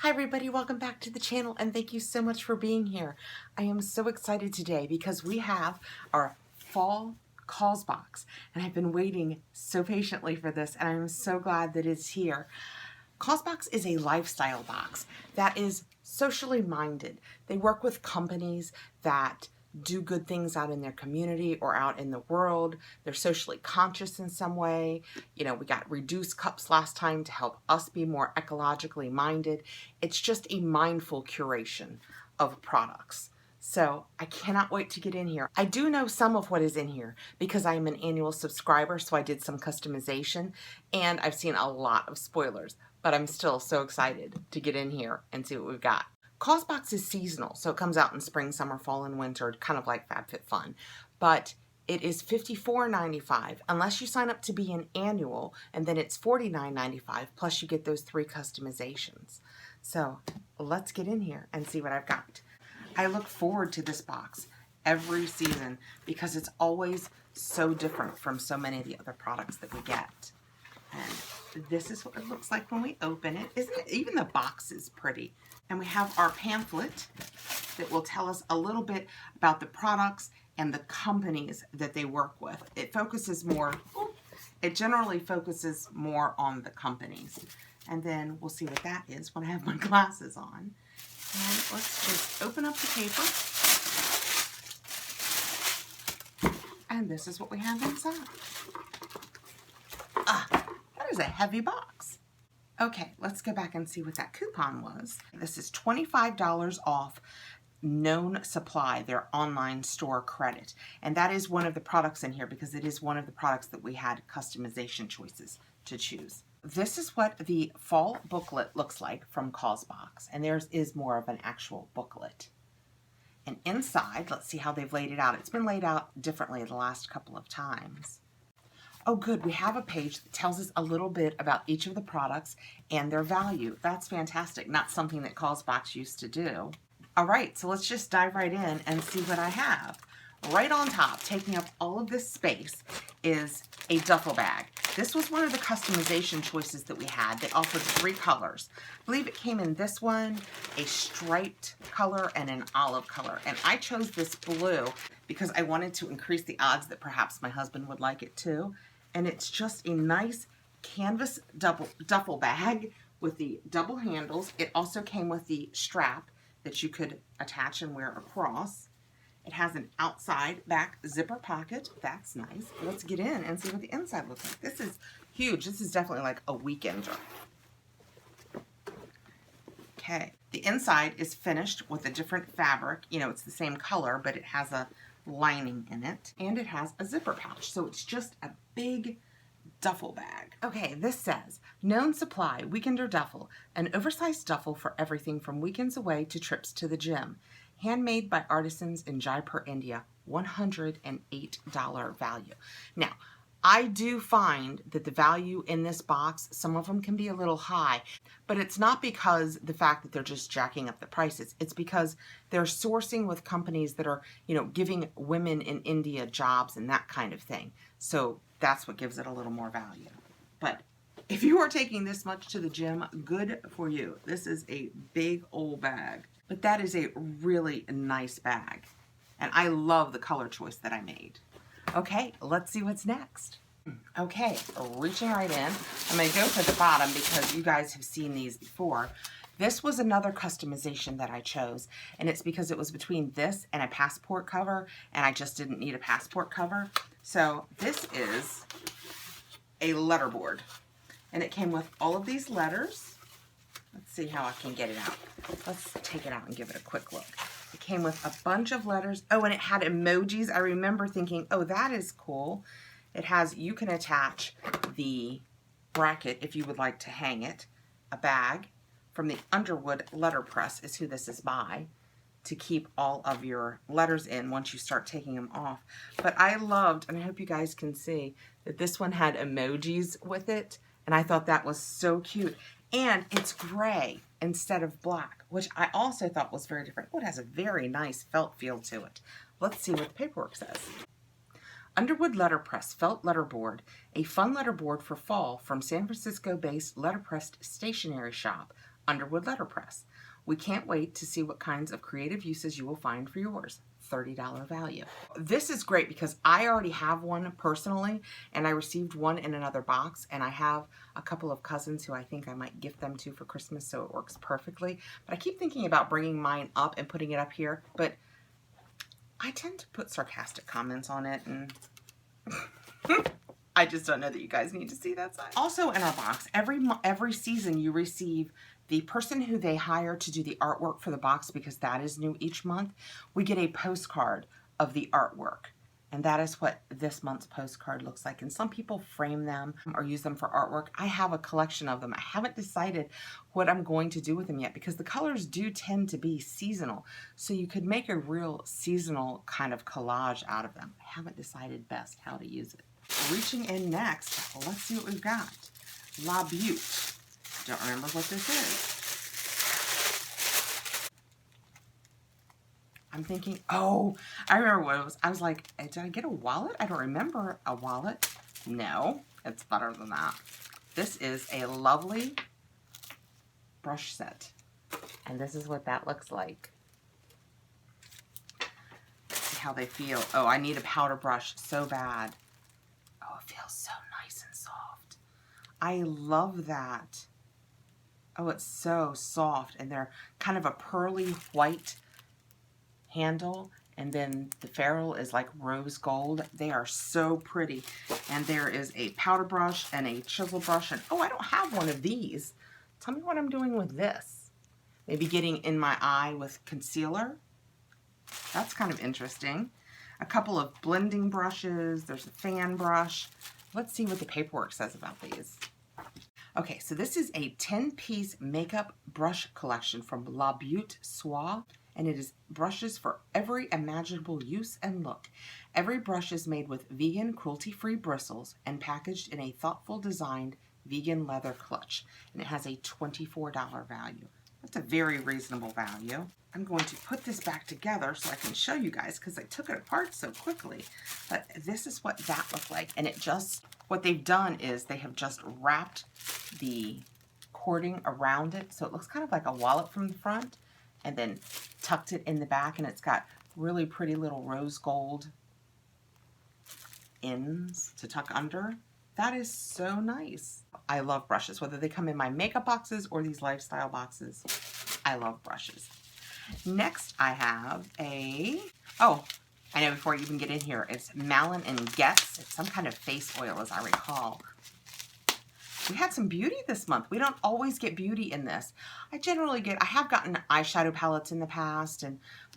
Hi everybody, welcome back to the channel and thank you so much for being here. I am so excited today because we have our fall Causebox and I've been waiting so patiently for this and I'm so glad that it's here. Causebox is a lifestyle box that is socially minded. They work with companies that do good things out in their community or out in the world. They're socially conscious in some way. You know, we got reduced cups last time to help us be more ecologically minded. It's just a mindful curation of products. So I cannot wait to get in here. I do know some of what is in here because I am an annual subscriber, so I did some customization and I've seen a lot of spoilers, but I'm still so excited to get in here and see what we've got. Causebox is seasonal, so it comes out in spring, summer, fall, and winter, kind of like FabFitFun. But it is $54.95 unless you sign up to be an annual, and then it's $49.95, plus you get those 3 customizations. So let's get in here and see what I've got. I look forward to this box every season because it's always so different from so many of the other products that we get. And this is what it looks like when we open it. Isn't it? Even the box is pretty. And we have our pamphlet that will tell us a little bit about the products and the companies that they work with. It focuses more, it generally focuses more on the companies. And then we'll see what that is when I have my glasses on. And let's just open up the paper. And this is what we have inside. That is a heavy box. Okay, let's go back and see what that coupon was. This is $25 off Known Supply, their online store credit. And that is one of the products in here because it is one of the products that we had customization choices to choose. This is what the fall booklet looks like from Causebox, and theirs is more of an actual booklet. And inside, let's see how they've laid it out. It's been laid out differently the last couple of times. Oh good, we have a page that tells us a little bit about each of the products and their value. That's fantastic, not something that Causebox used to do. All right, so let's just dive right in and see what I have. Right on top, taking up all of this space, is a duffel bag. This was one of the customization choices that we had. They offered 3 colors. I believe it came in this one, a striped color, and an olive color. And I chose this blue because I wanted to increase the odds that perhaps my husband would like it too. And it's just a nice canvas duffel bag with the double handles. It also came with the strap that you could attach and wear across. It has an outside back zipper pocket. That's nice. Let's get in and see what the inside looks like. This is huge. This is definitely like a weekender. Okay. The inside is finished with a different fabric. You know, it's the same color, but it has a lining in it. And it has a zipper pouch. So it's just a big duffel bag. Okay, this says, Known Supply, Weekender Duffel, an oversized duffel for everything from weekends away to trips to the gym. Handmade by artisans in Jaipur, India, $108 value. Now, I do find that the value in this box, some of them can be a little high, but it's not because the fact that they're just jacking up the prices. It's because they're sourcing with companies that are, you know, giving women in India jobs and that kind of thing. So that's what gives it a little more value. But if you are taking this much to the gym, good for you. This is a big old bag. But that is a really nice bag. And I love the color choice that I made. Okay, let's see what's next. Okay, reaching right in. I'm going to go for the bottom because you guys have seen these before. This was another customization that I chose, and it's because it was between this and a passport cover, and I just didn't need a passport cover. So this is a letterboard, and it came with all of these letters. Let's see how I can get it out. Let's take it out and give it a quick look. It came with a bunch of letters. Oh, and it had emojis. I remember thinking, oh, that is cool. It has, you can attach the bracket if you would like to hang it, a bag from the Underwood letterpress is who this is by, to keep all of your letters in once you start taking them off. But I loved, and I hope you guys can see, that this one had emojis with it, and I thought that was so cute. And it's gray instead of black, which I also thought was very different. Oh, it has a very nice felt feel to it. Let's see what the paperwork says. Underwood Letterpress Felt Letterboard, a fun letterboard for fall from San Francisco-based letterpress stationery shop, Underwood letterpress. We can't wait to see what kinds of creative uses you will find for yours. $30 value. This is great because I already have one personally, and I received one in another box, and I have a couple of cousins who I think I might gift them to for Christmas, so it works perfectly. But I keep thinking about bringing mine up and putting it up here, but I tend to put sarcastic comments on it, and I just don't know that you guys need to see that side. Also in our box, every season you receive the person who they hire to do the artwork for the box, because that is new each month. We get a postcard of the artwork, and that is what this month's postcard looks like. And some people frame them or use them for artwork. I have a collection of them. I haven't decided what I'm going to do with them yet, because the colors do tend to be seasonal. So you could make a real seasonal kind of collage out of them. I haven't decided best how to use it. Reaching in next, let's see what we've got. La Butte. Don't remember what this is. I'm thinking, oh, I remember what it was. I was like, did I get a wallet? I don't remember a wallet. No, it's better than that. This is a lovely brush set. And this is what that looks like. See how they feel. Oh, I need a powder brush so bad. Oh, it feels so nice and soft. I love that. Oh, it's so soft, and they're kind of a pearly white handle, and then the ferrule is like rose gold. They are so pretty. And there is a powder brush and a chisel brush, and oh, I don't have one of these. Tell me what I'm doing with this. Maybe getting in my eye with concealer. That's kind of interesting. A couple of blending brushes. There's a fan brush. Let's see what the paperwork says about these. Okay, so this is a 10-piece makeup brush collection from La Butte Soie, and it is brushes for every imaginable use and look. Every brush is made with vegan, cruelty-free bristles and packaged in a thoughtful designed vegan leather clutch, and it has a $24 value. That's a very reasonable value. I'm going to put this back together so I can show you guys, because I took it apart so quickly. But this is what that looked like, and it just, what they've done is they have just wrapped the cording around it, so it looks kind of like a wallet from the front, and then tucked it in the back, and it's got really pretty little rose gold ends to tuck under. That is so nice. I love brushes, whether they come in my makeup boxes or these lifestyle boxes. I love brushes. Next I have a, oh, I know before you even get in here, it's Malin and Getz. It's some kind of face oil, as I recall. We had some beauty this month. We don't always get beauty in this. I have gotten eyeshadow palettes in the past,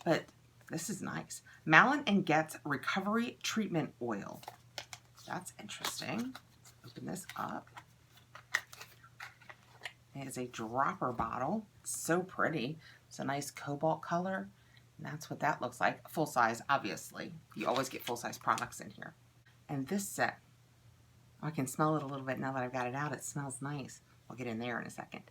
but this is nice. Malin and Getz Recovery Treatment Oil. That's interesting. Open this up. It is a dropper bottle. It's so pretty. It's a nice cobalt color. And that's what that looks like. Full size, obviously. You always get full size products in here. And this set, I can smell it a little bit now that I've got it out. It smells nice. I'll get in there in a second.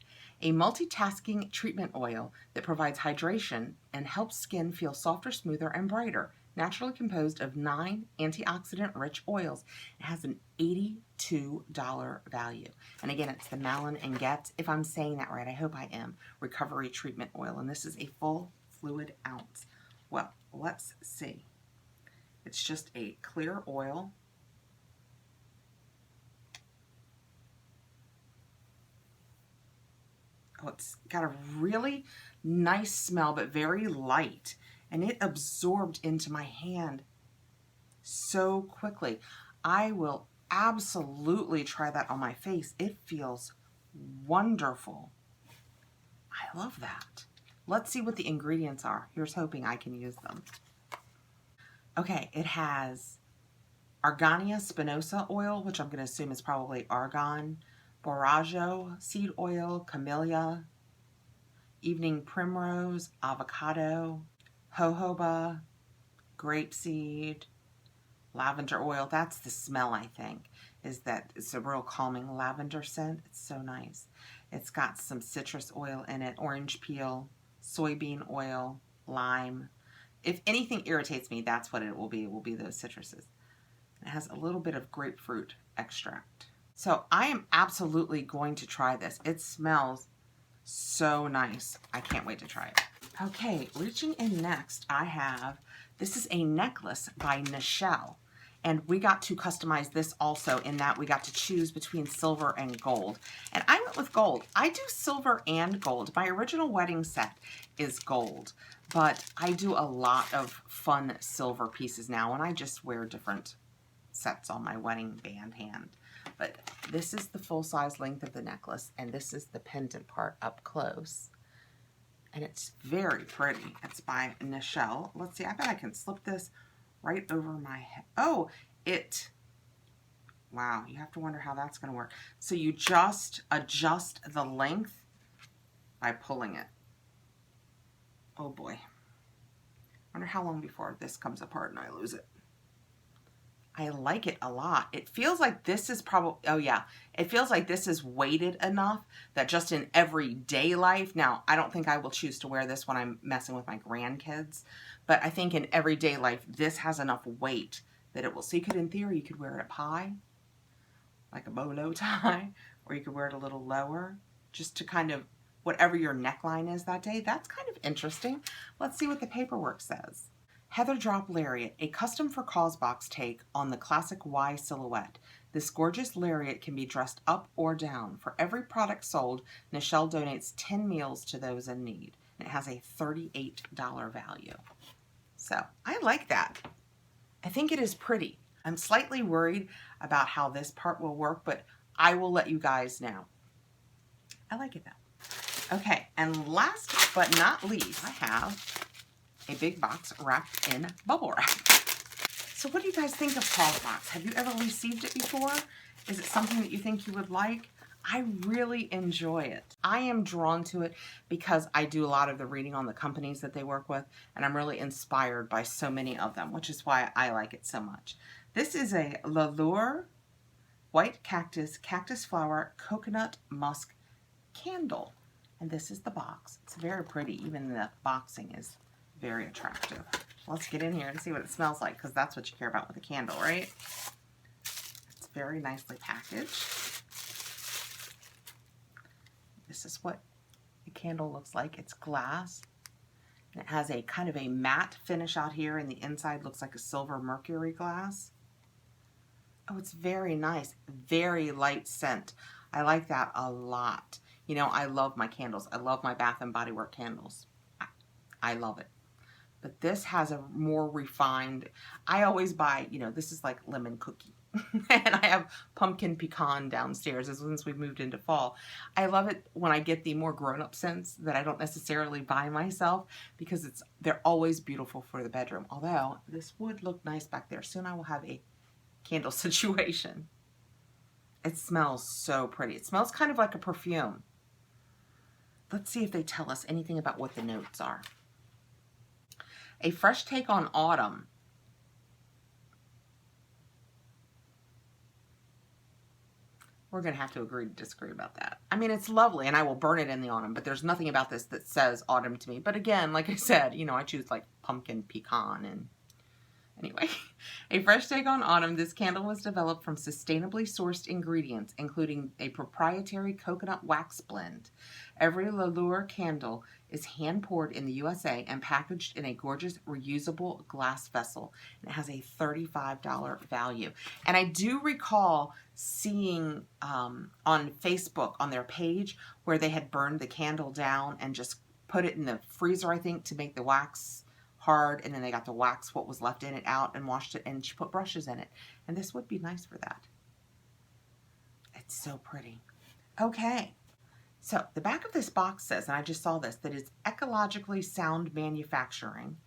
A multitasking treatment oil that provides hydration and helps skin feel softer, smoother, and brighter. Naturally composed of 9 antioxidant-rich oils. It has an $82 value. And again, it's the Malin and Getz, if I'm saying that right, I hope I am, Recovery Treatment Oil. And this is a full fluid ounce. Well, let's see. It's just a clear oil. Oh, it's got a really nice smell, but very light. And it absorbed into my hand so quickly. I will absolutely try that on my face. It feels wonderful. I love that. Let's see what the ingredients are. Here's hoping I can use them. Okay, it has Argania spinosa oil, which I'm going to assume is probably argan, borajo seed oil, camellia, evening primrose, avocado, jojoba, grapeseed, lavender oil. That's the smell, I think, is that it's a real calming lavender scent. It's so nice. It's got some citrus oil in it, orange peel, soybean oil, lime. If anything irritates me, that's what it will be. It will be those citruses. It has a little bit of grapefruit extract. So I am absolutely going to try this. It smells So nice. I can't wait to try it. Okay, reaching in next, I have, this is a necklace by Nichelle. And we got to customize this also in that we got to choose between silver and gold. And I went with gold. I do silver and gold. My original wedding set is gold, but I do a lot of fun silver pieces now, and I just wear different sets on my wedding band hand. But this is the full-size length of the necklace, and this is the pendant part up close. And it's very pretty. It's by Nichelle. Let's see, I bet I can slip this right over my head. Oh, wow, you have to wonder how that's going to work. So you just adjust the length by pulling it. Oh boy. I wonder how long before this comes apart and I lose it. I like it a lot. It feels like this is probably, oh yeah, it feels like this is weighted enough that just in everyday life, now I don't think I will choose to wear this when I'm messing with my grandkids, but I think in everyday life, this has enough weight that it will, so you could, in theory, you could wear it up high, like a bolo tie, or you could wear it a little lower, just to kind of, whatever your neckline is that day. That's kind of interesting. Let's see what the paperwork says. Heather Drop Lariat, a custom for Causebox take on the classic Y silhouette. This gorgeous lariat can be dressed up or down. For every product sold, Nichelle donates 10 meals to those in need. And it has a $38 value. So, I like that. I think it is pretty. I'm slightly worried about how this part will work, but I will let you guys know. I like it though. Okay, and last but not least, I have a big box wrapped in bubble wrap. So what do you guys think of Causebox? Have you ever received it before? Is it something that you think you would like? I really enjoy it. I am drawn to it because I do a lot of the reading on the companies that they work with, and I'm really inspired by so many of them, which is why I like it so much. This is a Allure white cactus flower coconut musk candle, and this is the box. It's very pretty. Even the boxing is very attractive. Let's get in here and see what it smells like, because that's what you care about with a candle, right? It's very nicely packaged. This is what the candle looks like. It's glass. And it has a kind of a matte finish out here, and the inside looks like a silver mercury glass. Oh, it's very nice. Very light scent. I like that a lot. You know, I love my candles. I love my Bath & Body Works candles. I love it. But this has a more refined, I always buy, you know, this is like lemon cookie. And I have pumpkin pecan downstairs since we've moved into fall. I love it when I get the more grown-up scents that I don't necessarily buy myself, because they're always beautiful for the bedroom. Although this would look nice back there. Soon I will have a candle situation. It smells so pretty. It smells kind of like a perfume. Let's see if they tell us anything about what the notes are. A fresh take on autumn. We're going to have to agree to disagree about that. I mean, it's lovely, and I will burn it in the autumn, but there's nothing about this that says autumn to me. But again, like I said, you know, I choose like pumpkin pecan and anyway. A fresh take on autumn, this candle was developed from sustainably sourced ingredients, including a proprietary coconut wax blend. Every Allure candle is hand-poured in the USA and packaged in a gorgeous reusable glass vessel. And it has a $35 value. And I do recall seeing on Facebook, on their page, where they had burned the candle down and just put it in the freezer, I think, to make the wax hard, and then they got the wax, what was left in it, out and washed it, and she put brushes in it. And this would be nice for that. It's so pretty. Okay. So the back of this box says, and I just saw this, that it's ecologically sound manufacturing,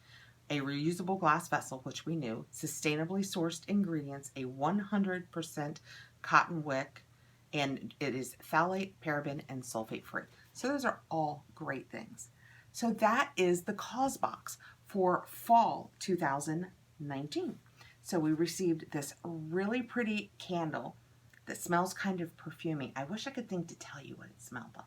a reusable glass vessel, which we knew, sustainably sourced ingredients, a 100% cotton wick, and it is phthalate, paraben, and sulfate free. So those are all great things. So that is the Causebox for fall 2019. So we received this really pretty candle that smells kind of perfumey. I wish I could think to tell you what it smelled like,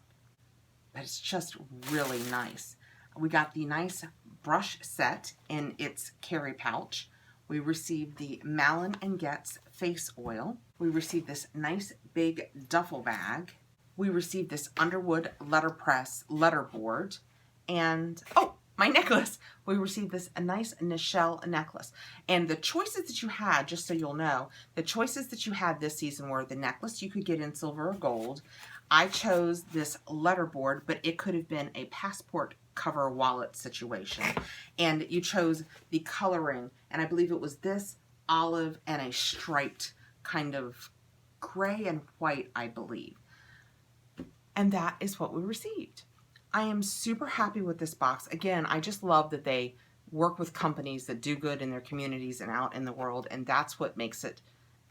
but it's just really nice. We got the nice brush set in its carry pouch. We received the Malin & Getz face oil. We received this nice big duffel bag. we received this Underwood letterpress letterboard, and oh, my necklace. We received this a nice Nichelle necklace. And the choices that you had, just so you'll know, the choices that you had this season were the necklace you could get in silver or gold. I chose this letterboard, but it could have been a passport cover wallet situation. And you chose the coloring, and I believe it was this olive and a striped kind of gray and white, I believe. And that is what we received. I am super happy with this box. Again, I just love that they work with companies that do good in their communities and out in the world, and that's what makes it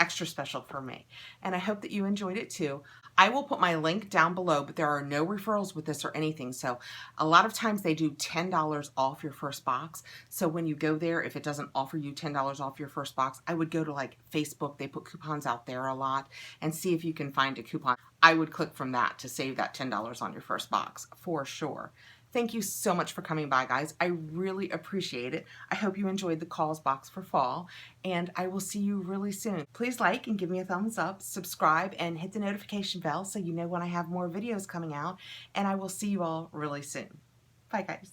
extra special for me. And I hope that you enjoyed it too. I will put my link down below, but there are no referrals with this or anything. So a lot of times they do $10 off your first box. So when you go there, if it doesn't offer you $10 off your first box, I would go to like Facebook. They put coupons out there a lot, and see if you can find a coupon. I would click from that to save that $10 on your first box for sure. Thank you so much for coming by, guys. I really appreciate it. I hope you enjoyed the Causebox for fall, and I will see you really soon. Please like and give me a thumbs up, subscribe, and hit the notification bell so you know when I have more videos coming out, and I will see you all really soon. Bye, guys.